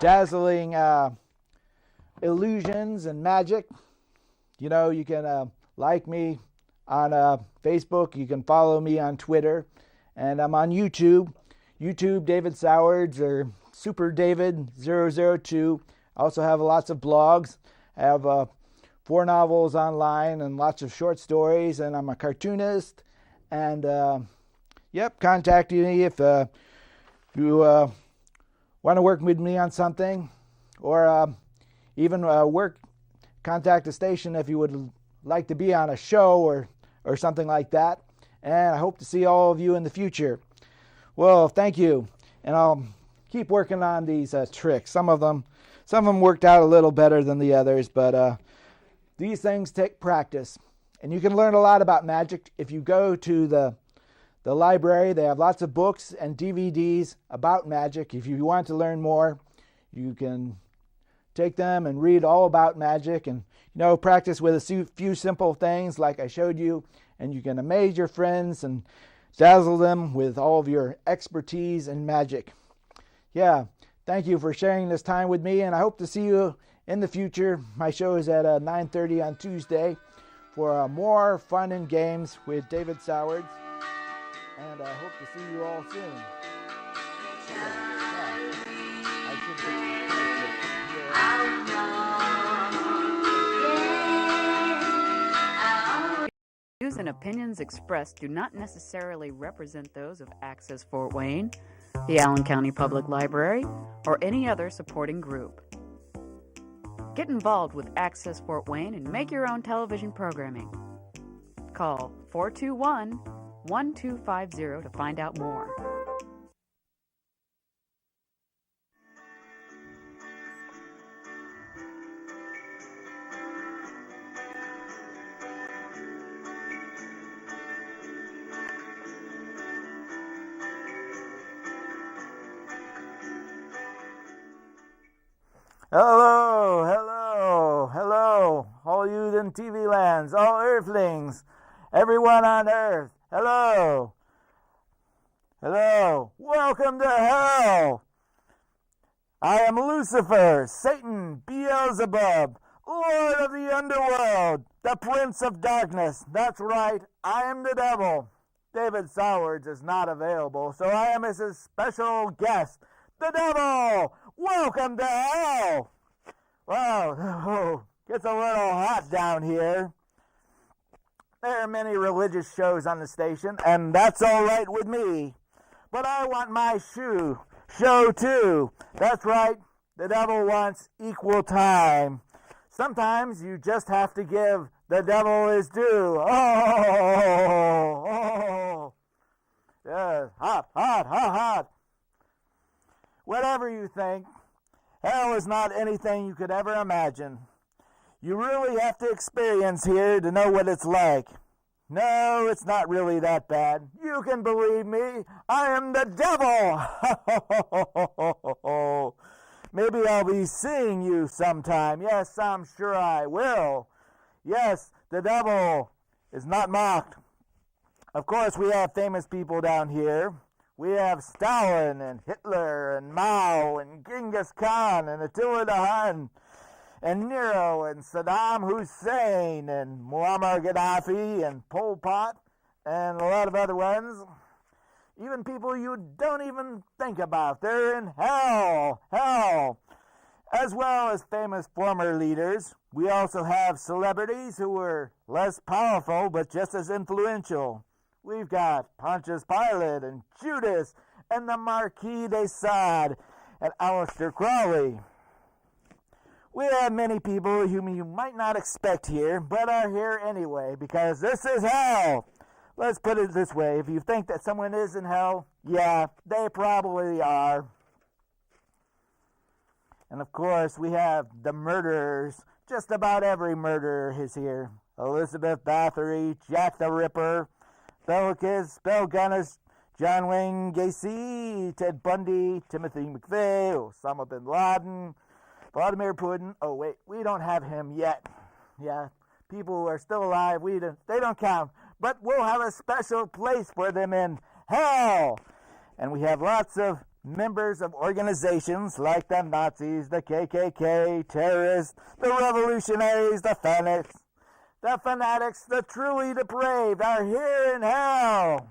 dazzling illusions and magic. You know, you can like me on Facebook. You can follow me on Twitter. And I'm on YouTube. YouTube David Sowards or Super David 002. I also have lots of blogs. I have 4 novels online and lots of short stories. And I'm a cartoonist. And contact me if you want to work with me on something, or even contact the station if you would like to be on a show or something like that. And I hope to see all of you in the future. Well, thank you, and I'll keep working on these tricks. Some of them worked out a little better than the others, but these things take practice, and you can learn a lot about magic if you go to the library. They have lots of books and DVDs about magic. If you want to learn more, you can take them and read all about magic and, practice with a few simple things like I showed you, and you can amaze your friends and dazzle them with all of your expertise in magic. Yeah, thank you for sharing this time with me, and I hope to see you in the future. My show is at 9:30 on Tuesday for more fun and games with David Sowards. And I hope to see you all soon. Views and opinions expressed do not necessarily represent those of Access Fort Wayne, the Allen County Public Library, or any other supporting group. Get involved with Access Fort Wayne and make your own television programming. Call 421-1250 to find out more. Hello, hello, hello, all you in TV lands, all earthlings, everyone on earth, hello, hello, welcome to hell. I am Lucifer, Satan, Beelzebub, Lord of the underworld, the Prince of Darkness. That's right, I am the devil. David Sowards is not available, so I am his special guest, the devil. Welcome to hell! Wow, gets a little hot down here. There are many religious shows on the station, and that's all right with me. But I want my show too. That's right, the devil wants equal time. Sometimes you just have to give the devil his due. Oh, yeah, hot. Whatever you think, hell is not anything you could ever imagine. You really have to experience here to know what it's like. No, it's not really that bad. You can believe me. I am the devil. Maybe I'll be seeing you sometime. Yes, I'm sure I will. Yes, the devil is not mocked. Of course, we have famous people down here. We have Stalin and Hitler and Mao and Genghis Khan and Attila the Hun and Nero and Saddam Hussein and Muammar Gaddafi and Pol Pot and a lot of other ones. Even people you don't even think about. They're in hell. As well as famous former leaders. We also have celebrities who were less powerful but just as influential. We've got Pontius Pilate and Judas and the Marquis de Sade and Aleister Crowley. We have many people whom you might not expect here, but are here anyway, because this is hell. Let's put it this way. If you think that someone is in hell, yeah, they probably are. And of course, we have the murderers. Just about every murderer is here. Elizabeth Bathory, Jack the Ripper, Belkis, Bell Gunness, John Wayne Gacy, Ted Bundy, Timothy McVeigh, Osama bin Laden, Vladimir Putin. Oh, wait, we don't have him yet. Yeah, people who are still alive, they don't count. But we'll have a special place for them in hell. And we have lots of members of organizations like the Nazis, the KKK, terrorists, the revolutionaries, the fanatics, the truly depraved are here in hell.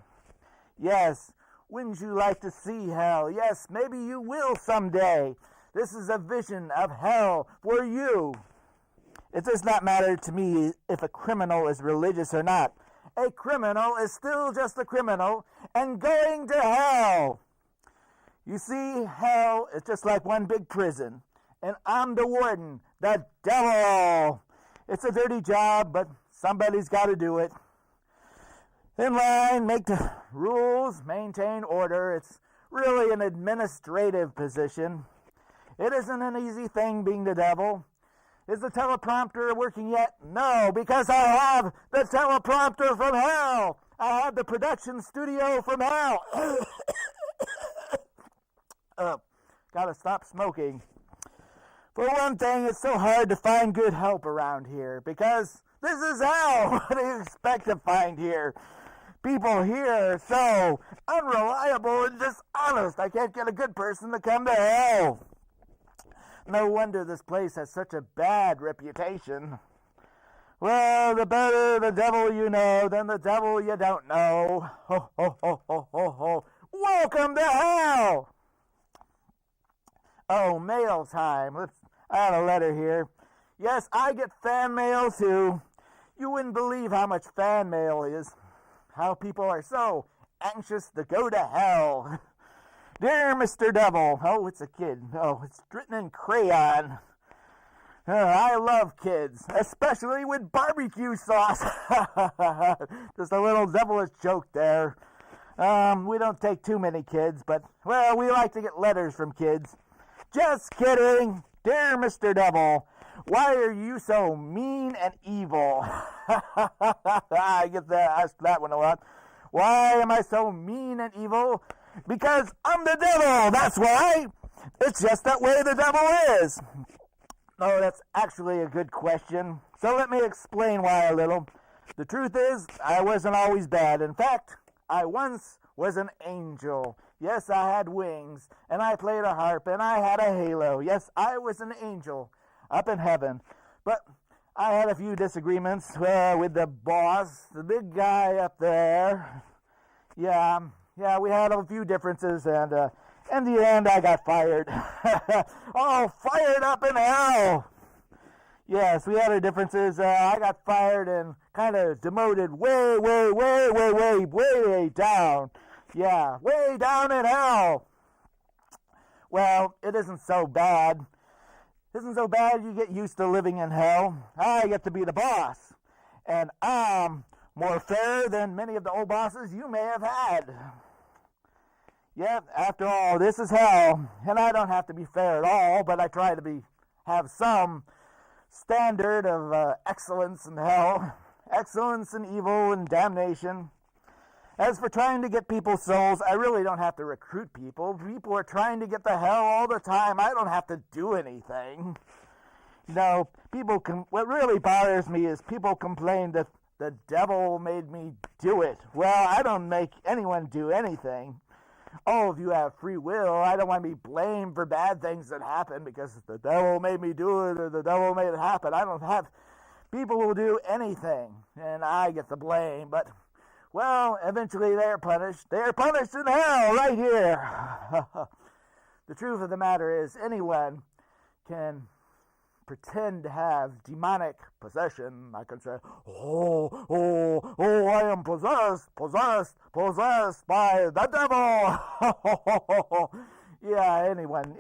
Yes, wouldn't you like to see hell? Yes, maybe you will someday. This is a vision of hell for you. It does not matter to me if a criminal is religious or not. A criminal is still just a criminal and going to hell. You see, hell is just like one big prison, and I'm the warden, the devil. It's a dirty job, but somebody's got to do it. In line, make the rules, maintain order. It's really an administrative position. It isn't an easy thing being the devil. Is the teleprompter working yet? No, because I have the teleprompter from hell. I have the production studio from hell. Gotta stop smoking. For one thing, it's so hard to find good help around here because this is hell. What do you expect to find here? People here are so unreliable and dishonest. I can't get a good person to come to hell. No wonder this place has such a bad reputation. Well, the better the devil you know than the devil you don't know. Ho, ho, ho, ho, ho, ho. Welcome to hell! Oh, mail time. I have a letter here. Yes, I get fan mail too. You wouldn't believe how much fan mail is. How people are so anxious to go to hell. Dear Mr. Devil. Oh, it's a kid. Oh, it's written in crayon. I love kids, especially with barbecue sauce. Just a little devilish joke there. We don't take too many kids, but, well, we like to get letters from kids. Just kidding. Dear Mr. Devil, why are you so mean and evil? I get that, asked that one a lot. Why am I so mean and evil? Because I'm the devil, that's why. It's just that way the devil is. Oh, that's actually a good question. So let me explain why a little. The truth is, I wasn't always bad. In fact, I once was an angel. Yes, I had wings, and I played a harp, and I had a halo. Yes, I was an angel up in heaven. But I had a few disagreements with the boss, the big guy up there. Yeah, we had a few differences, and in the end, I got fired. Oh, fired up in hell! Yes, we had our differences. I got fired and kind of demoted way down. Yeah, way down in hell. Well, it isn't so bad. It isn't so bad. You get used to living in hell. I get to be the boss. And I'm more fair than many of the old bosses you may have had. Yep, after all, this is hell. And I don't have to be fair at all, but I try to have some standard of excellence in hell. Excellence in evil and damnation. As for trying to get people's souls, I really don't have to recruit people. People are trying to get to hell all the time. I don't have to do anything. You know, what really bothers me is people complain that the devil made me do it. Well, I don't make anyone do anything. All of you have free will. I don't want to be blamed for bad things that happen because the devil made me do it or the devil made it happen. I don't have... People will do anything, and I get the blame, but... Well, eventually they're punished. They're punished in hell right here. The truth of the matter is anyone can pretend to have demonic possession. I can say, I am possessed by the devil. Yeah,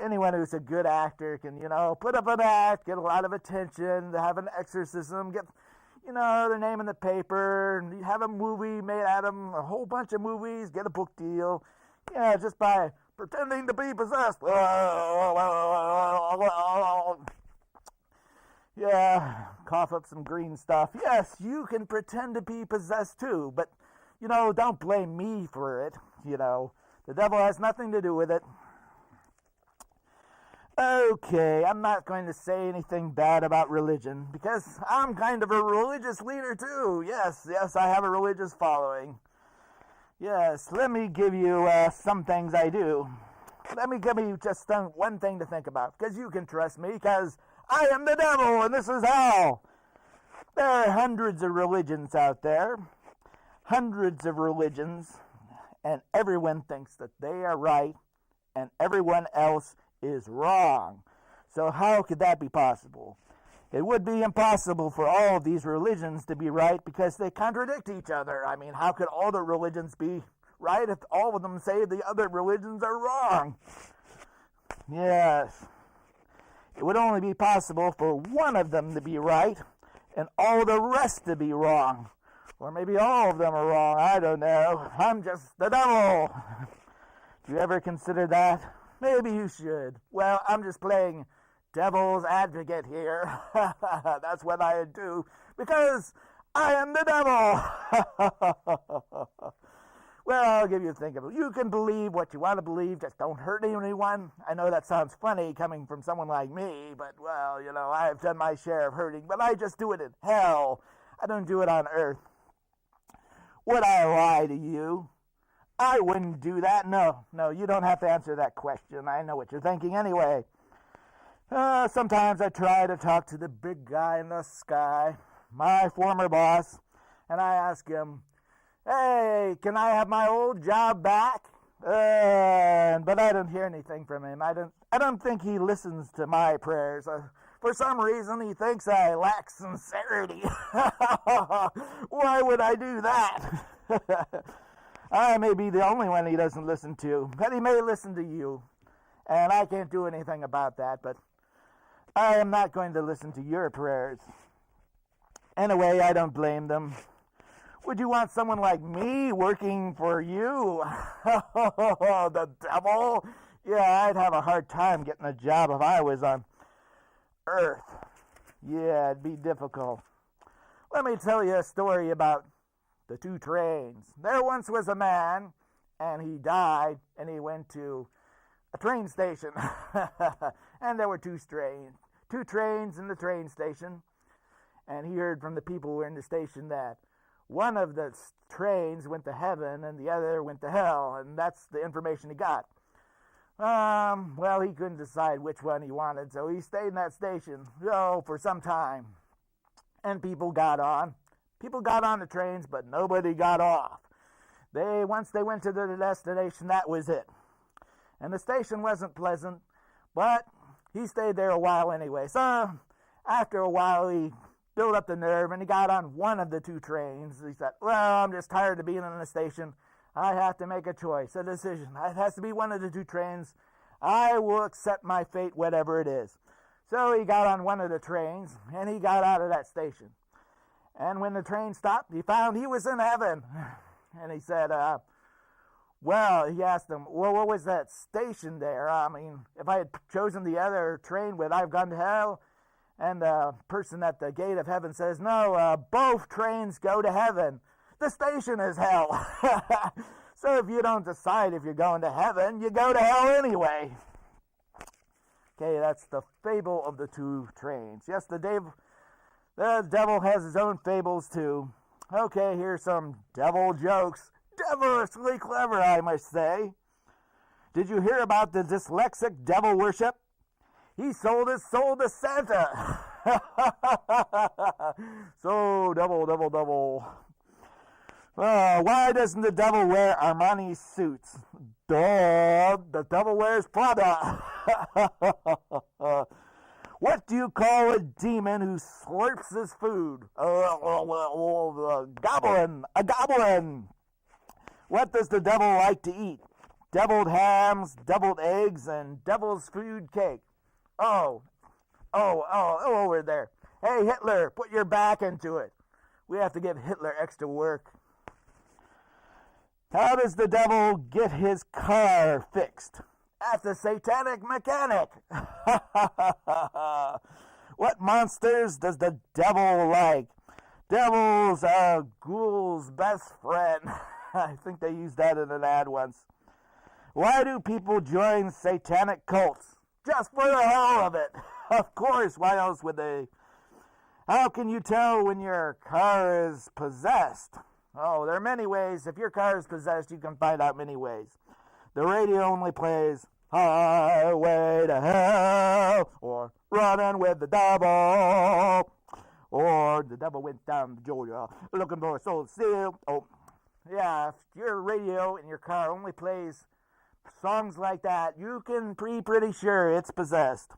anyone who's a good actor can, put up an act, get a lot of attention, have an exorcism, get... their name in the paper, and you have a movie made out of them, a whole bunch of movies, get a book deal. Yeah, just by pretending to be possessed. Yeah, cough up some green stuff. Yes, you can pretend to be possessed too, but, don't blame me for it. The devil has nothing to do with it. Okay, I'm not going to say anything bad about religion, because I'm kind of a religious leader too. Yes, I have a religious following. Yes, let me give you some things I do. let me give you just one thing to think about, because you can trust me, because I am the devil and this is hell. There are hundreds of religions out there, hundreds of religions, and everyone thinks that they are right and everyone else is wrong. So how could that be possible? It would be impossible for all of these religions to be right because they contradict each other. I mean, how could all the religions be right if all of them say the other religions are wrong? Yes. It would only be possible for one of them to be right and all the rest to be wrong. Or maybe all of them are wrong. I don't know. I'm just the devil. Do you ever consider that? Maybe you should. Well, I'm just playing devil's advocate here. That's what I do, because I am the devil. Well, I'll give you a think of it. You can believe what you want to believe, just don't hurt anyone. I know that sounds funny coming from someone like me, but, well, you know, I've done my share of hurting, but I just do it in hell. I don't do it on earth. Would I lie to you? I wouldn't do that. No, you don't have to answer that question. I know what you're thinking anyway. Sometimes I try to talk to the big guy in the sky, my former boss, and I ask him, hey, can I have my old job back? But I don't hear anything from him. I don't think he listens to my prayers. For some reason, he thinks I lack sincerity. Why would I do that? I may be the only one he doesn't listen to, but he may listen to you. And I can't do anything about that, but I am not going to listen to your prayers. Anyway, I don't blame them. Would you want someone like me working for you? The devil? Yeah, I'd have a hard time getting a job if I was on Earth. Yeah, it'd be difficult. Let me tell you a story about the two trains. There once was a man, and he died, and he went to a train station. And there were two trains in the train station. And he heard from the people who were in the station that one of the trains went to heaven and the other went to hell. And that's the information he got. Well, he couldn't decide which one he wanted, so he stayed in that station, for some time. And people got on. People got on the trains, but nobody got off. Once they went to their destination, that was it. And the station wasn't pleasant, but he stayed there a while anyway. So after a while, he built up the nerve, and he got on one of the two trains. He said, well, I'm just tired of being in the station. I have to make a choice, a decision. It has to be one of the two trains. I will accept my fate, whatever it is. So he got on one of the trains, and he got out of that station. And when the train stopped, he found he was in heaven. And he said, he asked him, well, what was that station there? I mean, if I had chosen the other train, would I have gone to hell? And the person at the gate of heaven says, no, both trains go to heaven. The station is hell. So if you don't decide if you're going to heaven, you go to hell anyway. Okay, that's the fable of the two trains. Yes, the devil has his own fables too. Okay, here's some devil jokes. Devilishly clever, I must say. Did you hear about the dyslexic devil worship? He sold his soul to Santa. So, double. Why doesn't the devil wear Armani suits? Duh, the devil wears Prada. What do you call a demon who slurps his food? A goblin. What does the devil like to eat? Deviled hams, deviled eggs, and devil's food cake. Oh, over there. Hey, Hitler, put your back into it. We have to give Hitler extra work. How does the devil get his car fixed? Ask the satanic mechanic. What monsters does the devil like? Devils are ghoul's best friend. I think they used that in an ad once. Why do people join satanic cults? Just for the hell of it. Of course, why else would they? How can you tell when your car is possessed? Oh, there are many ways. If your car is possessed, you can find out many ways. The radio only plays highway to hell, or running with the devil, or the devil went down to Georgia looking for a soul to steal. Oh, yeah, if your radio in your car only plays songs like that, you can be pretty sure it's possessed.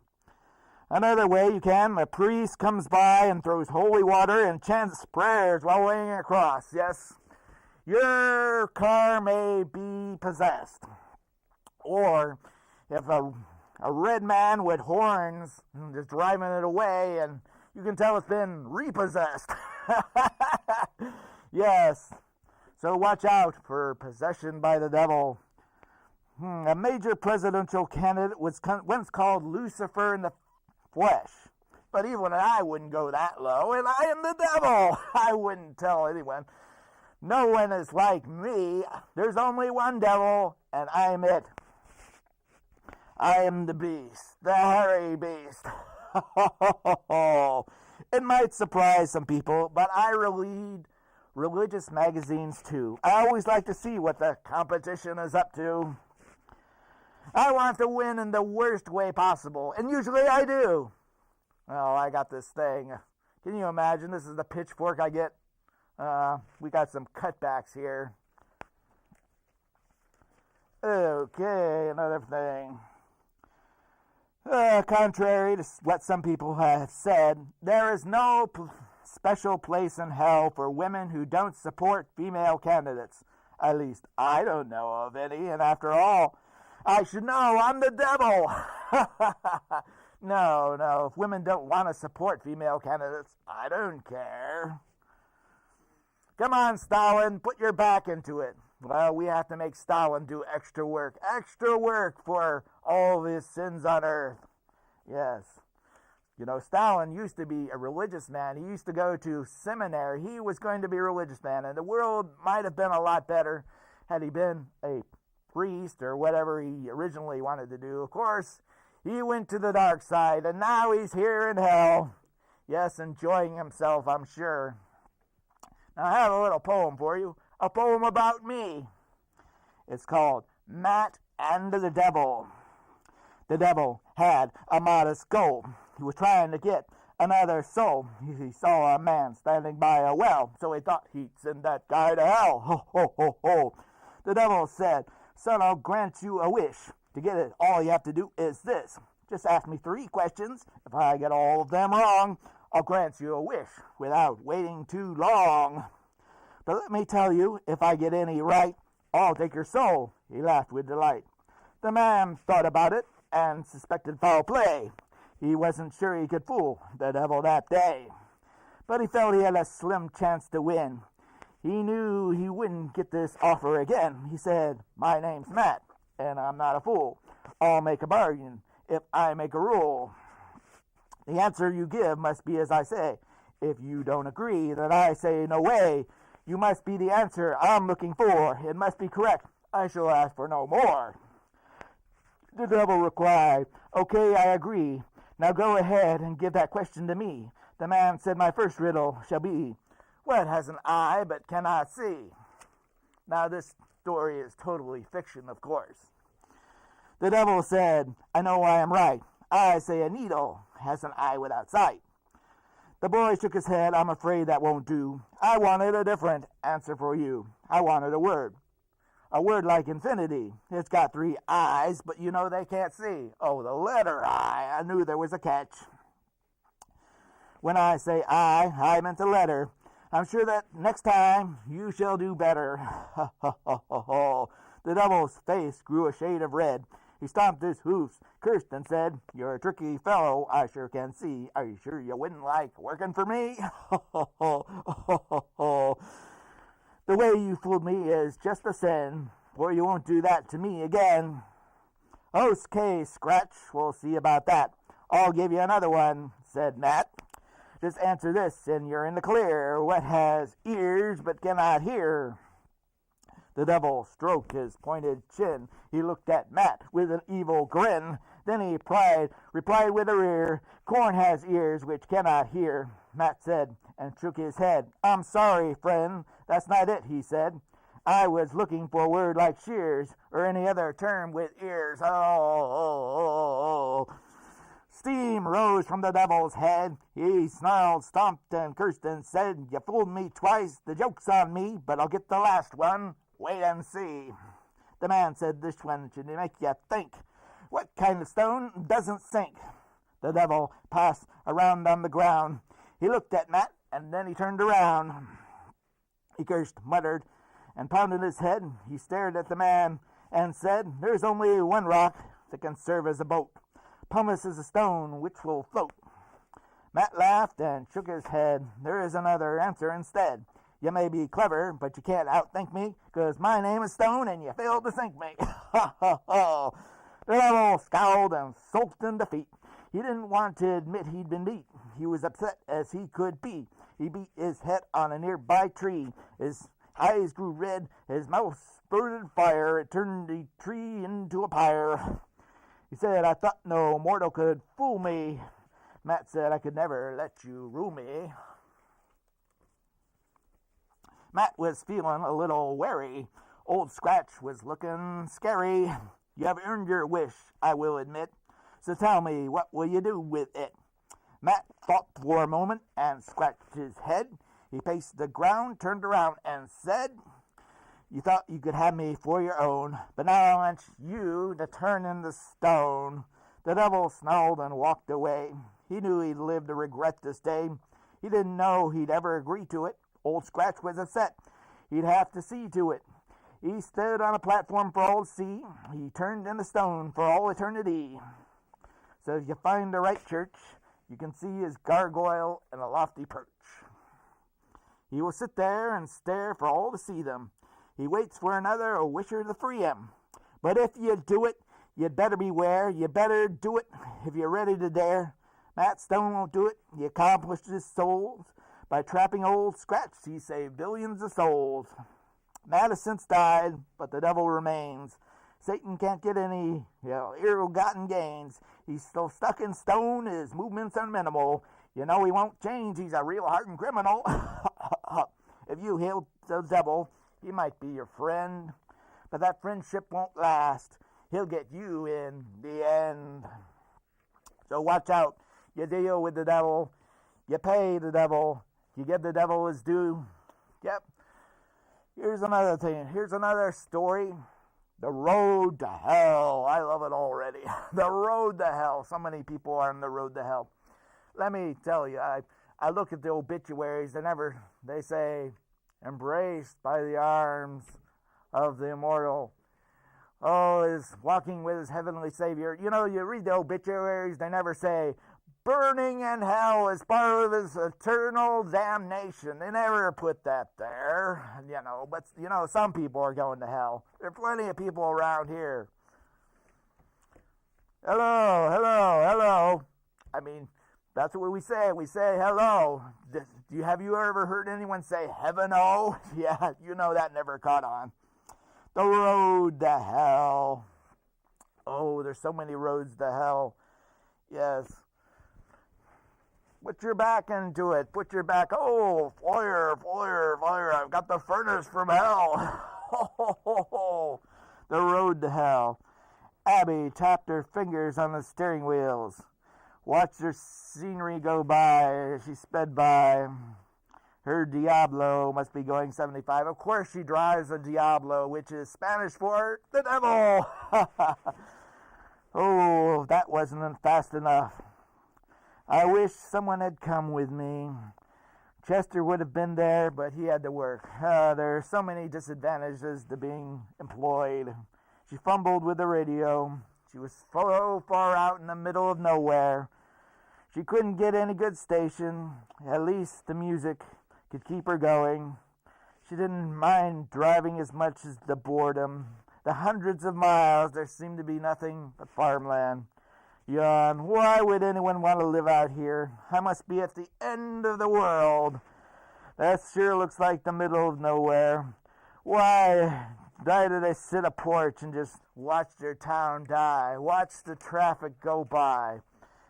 Another way you can, a priest comes by and throws holy water and chants prayers while laying across. Yes, your car may be possessed. Or if a red man with horns is driving it away, and you can tell it's been repossessed. Yes, so watch out for possession by the devil. A major presidential candidate was once called Lucifer in the flesh. But even I wouldn't go that low, and I am the devil. I wouldn't tell anyone. No one is like me. There's only one devil, and I am it. I am the beast, the hairy beast. It might surprise some people, but I read religious magazines too. I always like to see what the competition is up to. I want to win in the worst way possible, and usually I do. Well, I got this thing. Can you imagine? This is the pitchfork I get. We got some cutbacks here. Okay, another thing. Contrary to what some people have said, there is no special place in hell for women who don't support female candidates. At least I don't know of any, and after all, I should know. I'm the devil. No. If women don't want to support female candidates, I don't care. Come on, Stalin, put your back into it. Well, we have to make Stalin do extra work for all of his sins on earth. Yes. You know, Stalin used to be a religious man. He used to go to seminary. He was going to be a religious man, and the world might have been a lot better had he been a priest or whatever he originally wanted to do. Of course, he went to the dark side, and now he's here in hell. Yes, enjoying himself, I'm sure. Now, I have a little poem for you, a poem about me. It's called Matt and the Devil. The devil had a modest goal. He was trying to get another soul. He saw a man standing by a well, so he thought he'd send that guy to hell. Ho, ho, ho, ho. The devil said, son, I'll grant you a wish. To get it, all you have to do is this. Just ask me 3 questions. If I get all of them wrong, I'll grant you a wish without waiting too long. But let me tell you, if I get any right, I'll take your soul. He laughed with delight. The man thought about it and suspected foul play. He wasn't sure he could fool the devil that day. But he felt he had a slim chance to win. He knew he wouldn't get this offer again. He said, my name's Matt, and I'm not a fool. I'll make a bargain if I make a rule. The answer you give must be as I say. If you don't agree, then I say no way. You must be the answer I'm looking for. It must be correct. I shall ask for no more. The devil replied, okay, I agree. Now go ahead and give that question to me. The man said, my first riddle shall be, what has an eye but cannot see? Now this story is totally fiction, of course. The devil said, I know I am right. I say a needle has an eye without sight. The boy shook his head. I'm afraid that won't do. I wanted a different answer for you. I wanted a word. A word like infinity. It's got 3 eyes, but you know they can't see. Oh, the letter I. I knew there was a catch. When I say I meant the letter. I'm sure that next time you shall do better. Ha, ha, ha, ha, ha. The devil's face grew a shade of red. He stomped his hoofs, cursed, and said, you're a tricky fellow, I sure can see. Are you sure you wouldn't like working for me? The way you fooled me is just a sin, for you won't do that to me again. Okay, Scratch, we'll see about that. I'll give you another one, said Matt. Just answer this, and you're in the clear. What has ears but cannot hear? The devil stroked his pointed chin. He looked at Matt with an evil grin. Then he replied with a rear, corn has ears which cannot hear. Matt said, and shook his head. I'm sorry, friend. That's not it, he said. I was looking for a word like shears, or any other term with ears. Oh. Steam rose from the devil's head. He snarled, stomped, and cursed and said, "You fooled me twice, the joke's on me, but I'll get the last one. Wait and see." The man said, "This one should make you think. What kind of stone doesn't sink?" The devil passed around on the ground. He looked at Matt, and then he turned around. He cursed, muttered, and pounded his head. He stared at the man and said, "There's only one rock that can serve as a boat. Pumice is a stone which will float." Matt laughed and shook his head. "There is another answer instead. You may be clever, but you can't outthink me, 'cause my name is Stone, and you failed to sink me." Ha ha ha! The devil scowled and sulked in defeat. He didn't want to admit he'd been beat. He was upset as he could be. He beat his head on a nearby tree. His eyes grew red. His mouth spurted fire. It turned the tree into a pyre. He said, "I thought no mortal could fool me." Matt said, "I could never let you rule me." Matt was feeling a little wary. Old Scratch was looking scary. "You have earned your wish, I will admit. So tell me, what will you do with it?" Matt thought for a moment and scratched his head. He paced the ground, turned around, and said, "You thought you could have me for your own, but now I want you to turn into stone." The devil snarled and walked away. He knew he'd live to regret this day. He didn't know he'd ever agree to it. Old Scratch was upset. He'd have to see to it. He stood on a platform for all to see. He turned into stone for all eternity. So if you find the right church, you can see his gargoyle in a lofty perch. He will sit there and stare for all to see them. He waits for another a wisher to free him. But if you do it, you'd better beware. You better do it if you're ready to dare. Matt Stone won't do it. He accomplished his souls. By trapping Old Scratch, he saved billions of souls. Matt has since died, but the devil remains. Satan can't get any ill-gotten gains. He's still stuck in stone. His movements are minimal. You know he won't change. He's a real hardened criminal. If you hail the devil, he might be your friend, but that friendship won't last. He'll get you in the end. So watch out. You deal with the devil. You pay the devil. You give the devil his due. Yep. Here's another thing. Here's another story. The road to hell. I love it already. The road to hell. So many people are on the road to hell. Let me tell you, I look at the obituaries. They say, embraced by the arms of the immortal. Oh, is walking with his heavenly Savior. You know, you read the obituaries, they never say, burning in hell as part of his eternal damnation. They never put that there, but, some people are going to hell. There are plenty of people around here. Hello, hello, hello. I mean, that's what we say. We say hello. Have you ever heard anyone say heaven-o? Yeah, that never caught on. The road to hell. Oh, there's so many roads to hell. Yes. Put your back into it. Put your back. Oh, fire, fire, fire. I've got the furnace from hell. The road to hell. Abby tapped her fingers on the steering wheels. Watched her scenery go by. She sped by. Her Diablo must be going 75. Of course she drives a Diablo, which is Spanish for the devil. Oh, that wasn't fast enough. I wish someone had come with me. Chester would have been there, but he had to work. There are so many disadvantages to being employed. She fumbled with the radio. She was so far out in the middle of nowhere. She couldn't get any good station. At least the music could keep her going. She didn't mind driving as much as the boredom. The hundreds of miles, there seemed to be nothing but farmland. Yawn, why would anyone want to live out here? I must be at the end of the world. That sure looks like the middle of nowhere. Why did they sit a porch and just watch their town die? Watch the traffic go by.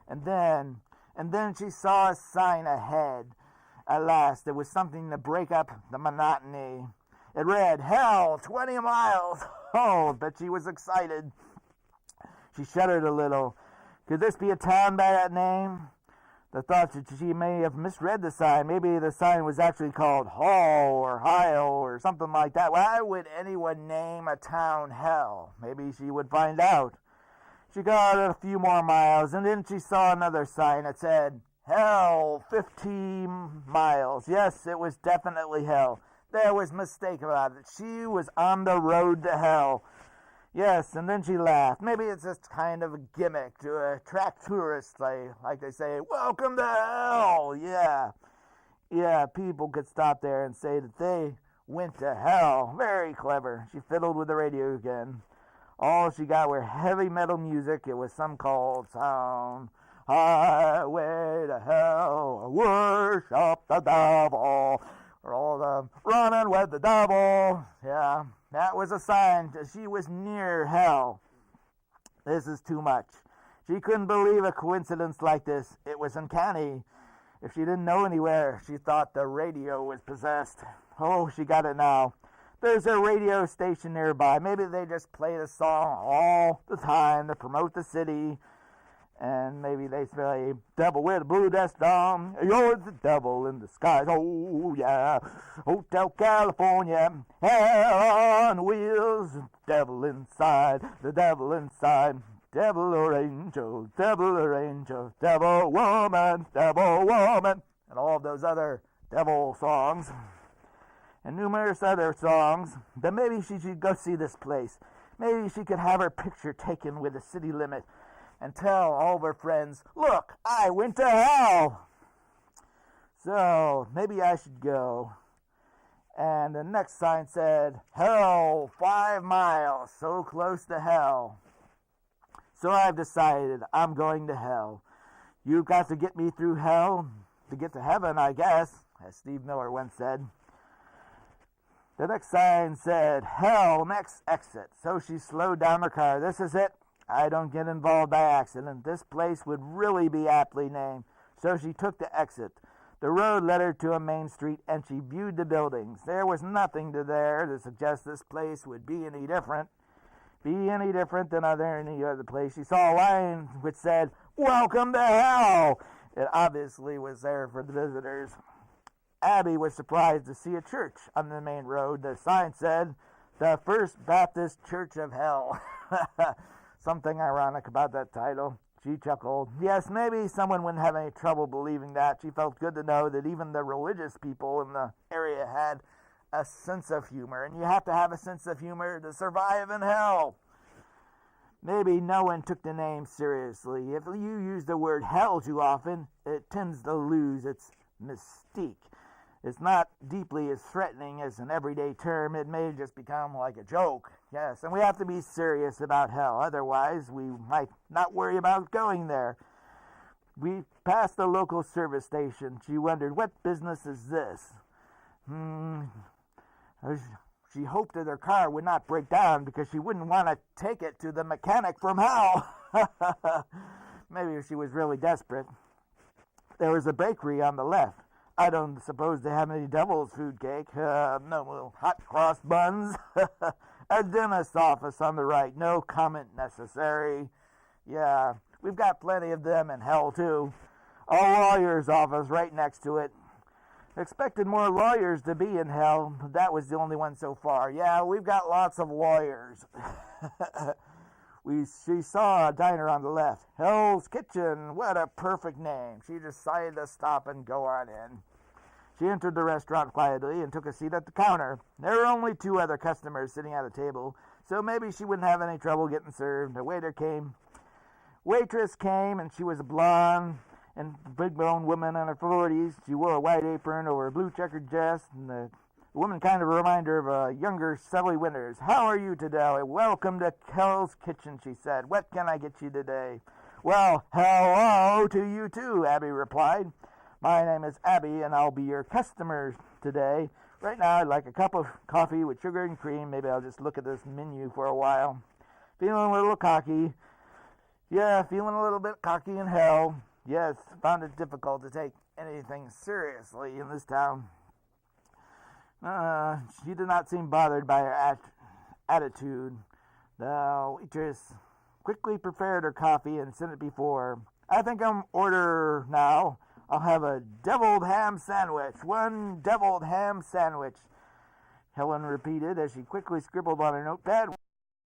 And then she saw a sign ahead. At last, there was something to break up the monotony. It read, "Hell, 20 miles." Oh, but she was excited. She shuddered a little. Could this be a town by that name? The thought that she may have misread the sign. Maybe the sign was actually called Hall or Hyle or something like that. Why would anyone name a town Hell? Maybe she would find out. She got a few more miles, and then she saw another sign that said, "Hell, 15 miles." Yes, it was definitely Hell. There was mistake about it. She was on the road to Hell. Yes, and then she laughed. Maybe it's just kind of a gimmick to attract tourists, like they say, "Welcome to Hell." Yeah, people could stop there and say that they went to Hell. Very clever. She fiddled with the radio again. All she got were heavy metal music. It was some cold sound. "Highway to Hell, worship the devil. We're all running with the devil." Yeah, that was a sign that she was near Hell. This is too much. She couldn't believe a coincidence like this. It was uncanny. If she didn't know anywhere, she thought the radio was possessed. Oh, she got it now. There's a radio station nearby. Maybe they just play the song all the time to promote the city. And maybe they say, "Devil with a blue dress on, you're the devil in disguise. Oh, yeah. Hotel California, hell on wheels. Devil inside, the devil inside. Devil or angel, devil or angel. Devil woman, devil woman." And all of those other devil songs. And numerous other songs. Then maybe she should go see this place. Maybe she could have her picture taken with the city limit and tell all of her friends, "Look, I went to Hell." So maybe I should go. And the next sign said, "Hell, 5 miles, so close to Hell." So I've decided I'm going to Hell. You've got to get me through Hell to get to heaven, I guess, as Steve Miller once said. The next sign said, "Hell, next exit." So she slowed down her car. This is it. I don't get involved by accident. This place would really be aptly named. So she took the exit. The road led her to a main street, and she viewed the buildings. There was nothing there to suggest this place would be any different than any other place. She saw a line which said, "Welcome to Hell." It obviously was there for the visitors. Abby was surprised to see a church on the main road. The sign said, "The First Baptist Church of Hell." Something ironic about that title. She chuckled. Yes, maybe someone wouldn't have any trouble believing that. She felt good to know that even the religious people in the area had a sense of humor. And you have to have a sense of humor to survive in hell. Maybe no one took the name seriously. If you use the word hell too often, it tends to lose its mystique. It's not deeply as threatening as an everyday term. It may just become like a joke. Yes, and we have to be serious about hell. Otherwise, we might not worry about going there. We passed the local service station. She wondered, what business is this? She hoped that her car would not break down because she wouldn't want to take it to the mechanic from hell. Maybe she was really desperate. There was a bakery on the left. I don't suppose they have any devil's food cake. No hot cross buns. A dentist's office on the right. No comment necessary. Yeah, we've got plenty of them in hell, too. A lawyer's office right next to it. Expected more lawyers to be in hell, but that was the only one so far. Yeah, we've got lots of lawyers. She saw a diner on the left. Hell's Kitchen. What a perfect name. She decided to stop and go on in. She entered the restaurant quietly and took a seat at the counter. There were only 2 other customers sitting at a table, so maybe she wouldn't have any trouble getting served. The waitress came, and she was a blonde and big-boned woman in her 40s. She wore a white apron over a blue checkered dress, and the woman kind of reminded her of a younger Sally Winters. How are you today? Welcome to Hell's Kitchen, she said. What can I get you today? Well, hello to you too, Abby replied. My name is Abby, and I'll be your customer today. Right now, I'd like a cup of coffee with sugar and cream. Maybe I'll just look at this menu for a while. Feeling a little cocky. Yeah, feeling a little bit cocky in hell. Yes, found it difficult to take anything seriously in this town. She did not seem bothered by her attitude. The waitress quickly prepared her coffee and set it before her. I think I'm order now. I'll have a deviled ham sandwich. One deviled ham sandwich, Helen repeated as she quickly scribbled on her notepad.